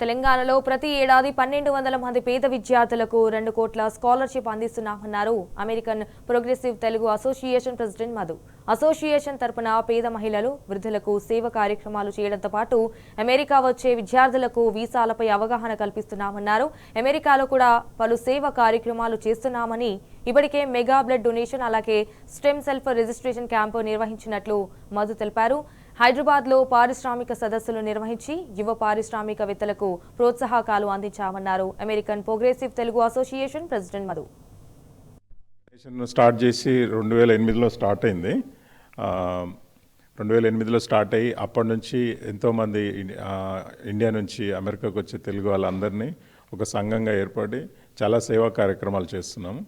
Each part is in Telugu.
తెలంగాణలో ప్రతి ఏడాది 1200 మంది పేద విద్యార్థులకు 2 కోట్ల స్కాలర్షిప్ అందిస్తున్నామన్నారు American Progressive Telugu Association president Madhu. Association తరపున పేద మహిళలు, వృద్ధులకు సేవ కార్యక్రమాలు చేయడంతో పాటు అమెరికా వచ్చే విద్యార్థులకు వీసాలపై అవగాహన కల్పిస్తున్నామన్నారు. అమెరికాలో కూడా పలు సేవ కార్యక్రమాలు చేస్తున్నామని, ఇప్పటికే మెగా బ్లడ్ డొనేషన్ అలాగే స్టెమ్ సెల్ రిజిస్ట్రేషన్ క్యాంపు నిర్వహించినట్లు మధు తెలిపారు. హైదరాబాద్లో పారిశ్రామిక సదస్సులు నిర్వహించి యువ పారిశ్రామికవేత్తలకు ప్రోత్సాహకాలు అందించామన్నారు American Progressive Telugu Association president Madhu. Start చేసి 2008లో స్టార్ట్ అయింది. 2008లో స్టార్ట్ అయ్యి అప్పటి నుంచి ఎంతోమంది ఇండియా నుంచి అమెరికాకు వచ్చే తెలుగు వాళ్ళందరినీ ఒక సంఘంగా ఏర్పడి చాలా సేవా కార్యక్రమాలు చేస్తున్నాము.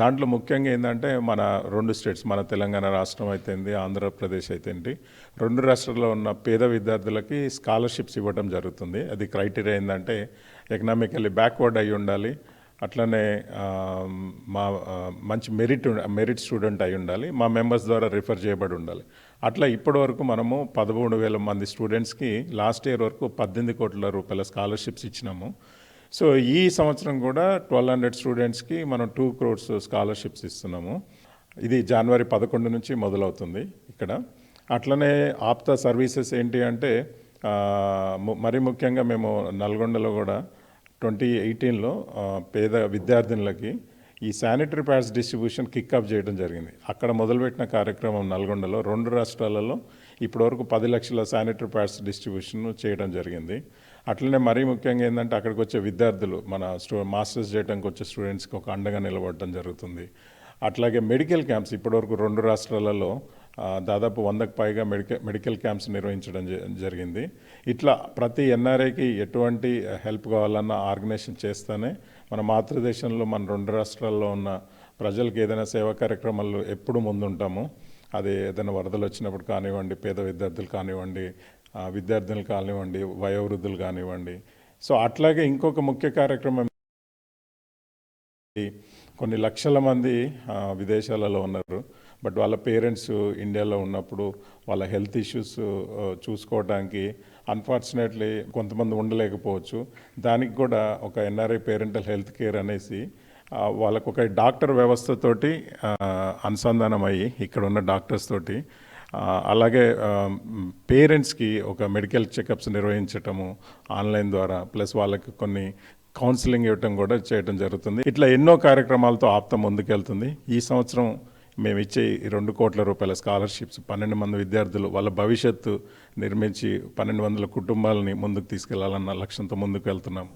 దాంట్లో ముఖ్యంగా ఏంటంటే మన 2 స్టేట్స్, మన తెలంగాణ రాష్ట్రం అయితేంది, ఆంధ్రప్రదేశ్ అయితేంటి, 2 రాష్ట్రాల్లో ఉన్న పేద విద్యార్థులకి స్కాలర్షిప్స్ ఇవ్వడం జరుగుతుంది. అది క్రైటీరియా ఏంటంటే ఎకనామికల్లీ బ్యాక్వర్డ్ అయి ఉండాలి, అట్లనే మంచి మెరిట్ స్టూడెంట్ అయి ఉండాలి, మా మెంబర్స్ ద్వారా రిఫర్ చేయబడి ఉండాలి. అట్లా ఇప్పటి వరకు మనము 13,000 మంది స్టూడెంట్స్కి లాస్ట్ ఇయర్ వరకు 18 కోట్ల రూపాయల స్కాలర్షిప్స్ ఇచ్చినాము. సో ఈ సంవత్సరం కూడా 1200 స్టూడెంట్స్కి మనం 2 crores స్కాలర్షిప్స్ ఇస్తున్నాము. ఇది జనవరి 11 నుంచి మొదలవుతుంది ఇక్కడ. అట్లనే ఆప్తా సర్వీసెస్ ఏంటి అంటే మరి ముఖ్యంగా మేము నల్గొండలో కూడా 2018లో పేద విద్యార్థినులకి ఈ శానిటరీ ప్యాడ్స్ డిస్ట్రిబ్యూషన్ కిక్అప్ చేయడం జరిగింది. అక్కడ మొదలుపెట్టిన కార్యక్రమం నల్గొండలో 2 రాష్ట్రాలలో ఇప్పటివరకు 10 లక్షల శానిటరీ ప్యాడ్స్ డిస్ట్రిబ్యూషన్ చేయడం జరిగింది. అట్లనే మరీ ముఖ్యంగా ఏంటంటే అక్కడికి వచ్చే విద్యార్థులు, మన మాస్టర్స్ చేయడానికి వచ్చే స్టూడెంట్స్కి ఒక అండగా నిలబడటం జరుగుతుంది. అట్లాగే మెడికల్ క్యాంప్స్ ఇప్పటివరకు 2 రాష్ట్రాలలో దాదాపు 100కు పైగా మెడికల్ క్యాంప్స్ నిర్వహించడం జరిగింది. ఇట్లా ప్రతి ఎన్ఆర్ఐకి ఎటువంటి హెల్ప్ కావాలన్నా ఆర్గనైజేషన్ చేస్తేనే మన మాతృదేశంలో మన 2 రాష్ట్రాల్లో ఉన్న ప్రజలకు ఏదైనా సేవా కార్యక్రమాలు ఎప్పుడు ముందుంటాము. అది ఏదైనా వరదలు వచ్చినప్పుడు కానివ్వండి, పేద విద్యార్థులు కానివ్వండి, విద్యార్థులు కానివ్వండి, వయోవృద్ధులు కానివ్వండి. సో అట్లాగే ఇంకొక ముఖ్య కార్యక్రమం, కొన్ని లక్షల మంది విదేశాలలో ఉన్నారు, బట్ వాళ్ళ పేరెంట్స్ ఇండియాలో ఉన్నప్పుడు వాళ్ళ హెల్త్ ఇష్యూస్ చూసుకోవడానికి అన్ఫార్చునేట్లీ కొంతమంది ఉండలేకపోవచ్చు. దానికి కూడా ఒక ఎన్ఆర్ఐ పేరెంటల్ హెల్త్ కేర్ అనేసి వాళ్ళకు ఒక డాక్టర్ వ్యవస్థతోటి అనుసంధానం అయ్యి ఇక్కడ ఉన్న డాక్టర్స్ తోటి, అలాగే పేరెంట్స్కి ఒక మెడికల్ చెకప్స్ నిర్వహించటము ఆన్లైన్ ద్వారా, ప్లస్ వాళ్ళకి కొన్ని కౌన్సిలింగ్ ఇవ్వటం కూడా చేయడం జరుగుతుంది. ఇట్లా ఎన్నో కార్యక్రమాలతో ఆప్త ముందుకెళ్తుంది. ఈ సంవత్సరం మేము ఇచ్చే 2 కోట్ల రూపాయల స్కాలర్షిప్స్ 12 మంది విద్యార్థులు వాళ్ళ భవిష్యత్తు నిర్మించి 1200 కుటుంబాలని ముందుకు తీసుకెళ్లాలన్న లక్ష్యంతో ముందుకు వెళ్తున్నాము.